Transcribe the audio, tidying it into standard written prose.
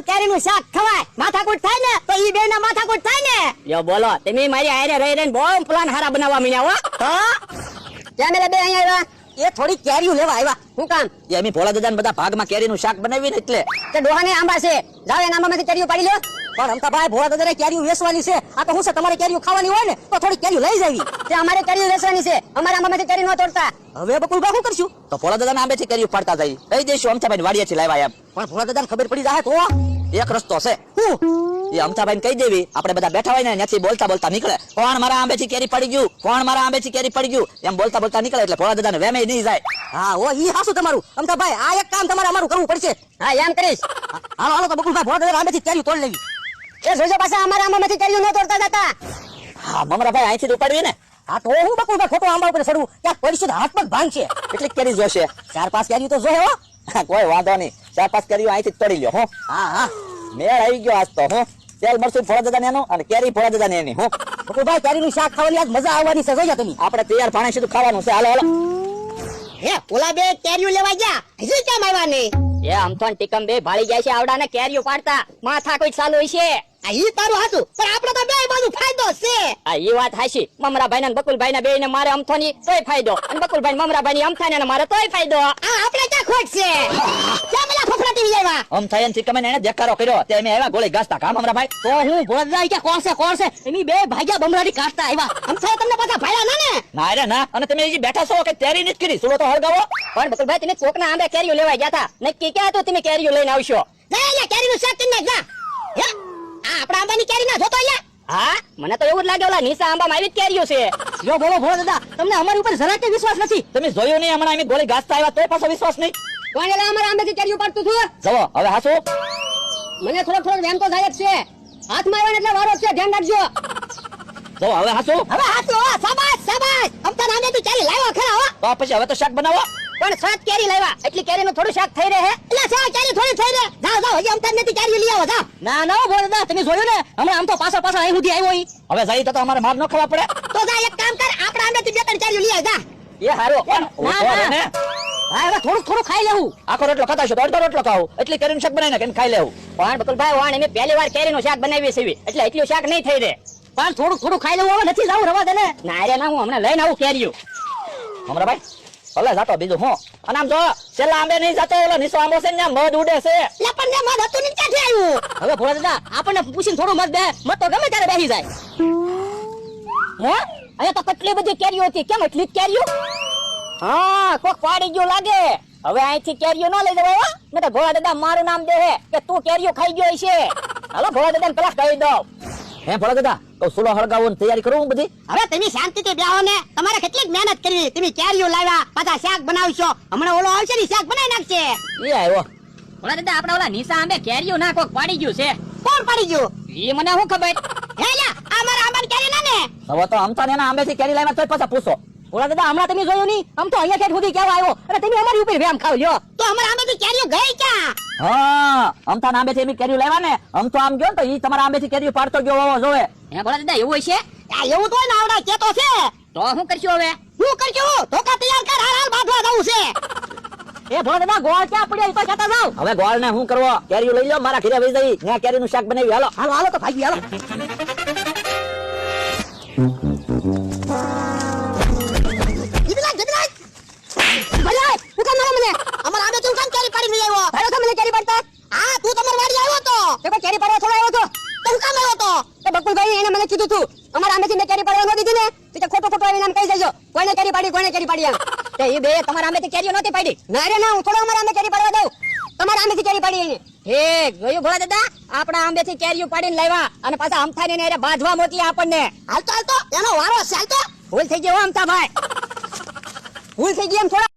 આમ કેરીનું શાક ખવાય માથાકૂટ થાય ને તો ઈ બેના માથાકૂટ થાય ને યો બોલો તમે મારી હારે રહી રહીને બહુ પ્લાન હારા બનાવવા મીયા હો તો કેમ બે અહીંયા આવ્યા એ થોડી કેરીઓ લેવા આવ્યા શું કામ એ અમે ભોળા દાદાના બધા ભાગમાં કેરીનું શાક બનાવી ને એટલે તે ડોહાને આંબા છે જાવ એના આંબામાંથી કેરીઓ પાડી લો પણ અમતાભાઈ ભોળા દાદાને કેરીઓ વેચવાની છે આ તો હું છે તમારે કેરીઓ ખાવાની હોય ને તો થોડી કેરીઓ લઈ જાવી તે અમારે કેરીઓ વેચવાની છે અમારા આંબામાંથી કેરી ન તોડતા હવે બકુલબા શું કરશું તો ભોળા દાદાના આંબેથી કેરીઓ પાડતા જઈ કહી દઈશું અમતાભાઈ વાડીએથી લાવ્યા એમ પણ ભોળા દાદાને ખબર પડી જાય તો એક રસ્તો છે હું એ અમતાભાઈને કહી દેવી આપણે બધા બેઠા હોય ને ત્યાંથી બોલતા બોલતા નીકળે કોણ મારા આંબેથી કેરી પડી ગયું કોણ મારા આંબેથી કેરી પડી ગયું એમ બોલતા બોલતા નીકળે એટલે ભોળા દાદાને વેમે નહીં જાય હા ઓ ઈ હાસુ તમારું અમતાભાઈ આ એક કામ તમારે અમારું કરવું પડશે હા એમ કરીશ હાલો હાલો તો બકુલભાઈ ભોળા દાદાના આંબેથી કેરીઓ તોડી લેવી એ જોજો પાછા અમારા આંબામાંથી કેરીઓ ન તોડતા જતા હા મમરાભાઈ અહીંથી ઉપાડવી ને હા તો હું બકુલભાઈ ખોટો આંબા ઉપર ચડવું ત્યાં પડીશું તો હાથ પગ ભાંગશે કેટલી કેરી જોશે 4-5 કેરીઓ તો જોહે હો કોઈ વાંધો નહીં 4-5 કેરીઓ અહીંથી તોડી લ્યો હો હા હા મેળ આવી ગયો આજ તો હું તેલ મરચું ભોળા દાદાને એનું અને કેરી ભોળા દાદાને એની હું બકુલભાઈ કેરીનું શાક ખાવાની આજ મજા આવવાની છે જોજો તમે આપણે તૈયાર પાણી સીધું ખાવાનું છે હાલો હાલો હે ઓલા બે કેરીઓ લેવા ગયા હજી કેમ આવ્યા નહીં એ આમ તો ટીકમ બે ભાળી જાય છે આવડાને કેરીઓ પાડતા માથા કોઈ ચાલુ હોય છે આ ઈ તારું હાચું પણ આપણે તો બે બાજુ ફાયદો છે આ ઈ વાત હાચી મમરાભાઈ ને બકુલભાઈ ને બે ને મારે અમથોની તોય ફાયદો અને બકુલભાઈ મમરાભાઈ ની અમથાને ને મારે તોય ફાયદો આ આપણે ક્યાં ખોટ છે કેમ એલા ફફડાટી આવ્યા અમથાઈ ને ટીકમ એને દેખાડો કર્યો તે મેં આવ્યા ગોળી ઘાસતા કા મમરાભાઈ તો હું ભોળા કે કોણ છે એની બે ભાગ્યા બમરાડી કાઢતા આવ્યા અમથાએ તમને પાછા ભાડ્યા ના ને ના રે ના અને તમે જે બેઠા છો કે તૈયારી નથી કરી સુલો તો હળગાવો પણ બકુલભાઈ તમે કોકના આંબે કેરીઓ લેવા ગયા હતા નક્કી ક્યાં હતું તમે કેરીઓ લઈને આવશો જા કેરીનું શાક કરી નાખ જા હે આ આપણા આંબાની કેરી ના જોતો અહીંયા હા મને તો એવું જ લાગે ઓલા નીસા આંબામાં આવી જ કેરીઓ છે યો બોલો ભોળા દાદા તમને અમારી ઉપર જરાક વિશ્વાસ નથી તમે જોયું નહીં હમણાં અમે ગોળી ઘાસતા આવ્યા તોય પાછો વિશ્વાસ નહીં કોણ એલા અમારા આંબેથી કેરીઓ પાડતું છું જવો હવે હાસો મને થોડોક વેમ તો થાય જ છે હાથમાં આવ્યો એટલે વારો છે ધ્યાન રાખજો જવો હવે હાસો શાબાશ અમતા આંબેથી કેરી લાવ્યો ખરા હો તો પછી હવે તો શાક બનાવો પણ 7 કેરી લાવ્યા એટલી કેરીનું થોડું શાક થઈ રહે એટલે 7 કેરી થોડી થઈ રહે જાઓ હજી અમતા નથી કેરી લઈ આવો જાઓ ના ભોળા દાદા તમે જોયું ને હમણાં આમ તો પાછા અહીં સુધી આવ્યો ઈ હવે જઈ તો અમારે માર ન ખાવા પડે તો જા એક કામ કર આપણા આંબેથી 2-3 કેરી લઈ આવ જા એ હારો કોણ ના. હા હવે થોડું ખાઈ લેવું આખો રોટલો ખાતા છો તો અડધો રોટલો ખાવ એટલી કેરીનું શાક બનાવીને કેમ ખાઈ લેવું પણ બકુલભાઈ વાણ અમે પહેલી વાર કેરીનું શાક બનાવીએ છીએ એટલે એટલું શાક નહીં થઈ રહે પણ થોડું ખાઈ લેવું હવે નથી જાવું રવા દે ને ના રે ના હું હમણાં લઈને આવું કેરીઓ મમરાભાઈ ભલે જાતો બીજું હું અને આમ જો છેલ્લા આંબે નહીં જાતો ઓલો નીસો આંબો છે ને મધ ઉડે છે લે પણ ને મધ હતું ને ક્યાંથી આવ્યું હવે ભોળા દાદા આપણને પૂછીને થોડું મત દે મત તો ગમે ત્યારે બેસી જાય હે અહીંયા તો કેટલી બધી કેરીઓ હતી કેમ એટલી જ કેરીઓ હા કોક પાડી ગયો લાગે હવે અહીંથી કેરીઓ ન લઈ જવાય હો ને તો ભોળા દાદા મારું નામ દે હે કે તું કેરીઓ ખાઈ ગયો છે હાલો ભોળા દાદાને પેલા કહી દો હે ભોળા દાદા તો સુલો હળગાવવાની તૈયારી કરું બધી હવે તમે શાંતિથી બેહો ને તમારે કેટલી મહેનત કરવી તમે કેરીઓ લાવ્યા પાછા શાક બનાવશો હમણાં ઓલો આવશે ને શાક બનાવી નાખશે એ આવ્યો ભોળા દાદા આપડા ઓલા નીસા આંબે કેરીઓ ના કોક પાડી ગયું છે કોણ પાડી ગયું ઈ મને શું ખબર હે લા આ મારા આંબાની કેરી ના ને હવે તો આમ તો એના આંબેથી કેરી લાવ્યા તોય પાછા પૂછો ભોળા દાદા હમણાં તમે જોયું નહીં આમ તો અહીંયા ખેત સુધી કેવા આવ્યો અને તમે અમારી ઉપર વેમ ખાવ લ્યો તો અમારા આંબેથી કેરીઓ ગઈ ક્યાં હા અમથાના આંબેથી એમ કેરી લાવ્યા ને આમ તો આમ ગયો તો ઈ તમારા આંબેથી કેરી પાડતો ગયો હોવો જોવે હે ભોળા દાદા એવું છે આ એવું તો ને આવડા કેતો છે તો શું કરશું હવે શું કરશું ધોકા તૈયાર કર હાલ બાંધવા દઉં છે એ ભોળા દાદા ગોળ ક્યાં પડ્યા ઈ તો કહેતા જાવ હવે ગોળ ને શું કરવો કેરીઓ લઈ લો મારા ઘરે વઈ જઈ ત્યાં કેરીનું શાક બનાવી હાલો તો ભાગી હાલો આપણા આંબેથી કેરીઓ પાડીને લાવ્યા અને પાછા અમથાની ને બાંધવા મોકલી આપણને હાલતો એનો વારો છે હાલતો ભૂલ થઈ ગયો અમથા ભાઈ ભૂલ થઈ ગઈ એમ થોડા